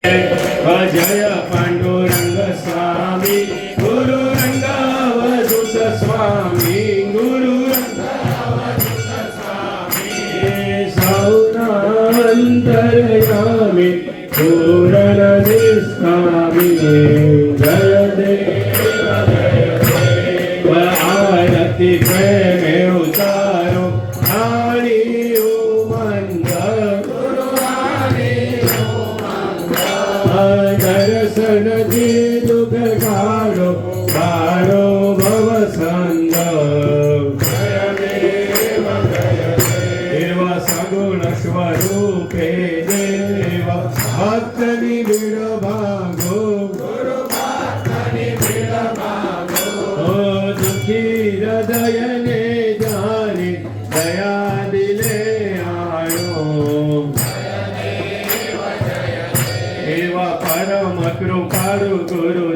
जय पांडुरंग स्वामी गुरु रंगावधूत स्वामी गुरु रंगावधूत स्वामी सौरान्तरयामि पूरणनिष्कामि जय देव आरति प्रेमे उतारो आनी दर्शन दी दुख काढ़ो काढ़ो भव संग जय देव देव सगुण स्वरूपे देव भक्तनि बिड़ भागो गुरु भक्तनि बिड़ भागो ओ दुखी हृदय ने जाने दया दिले आयो परम कृपाळु गुरु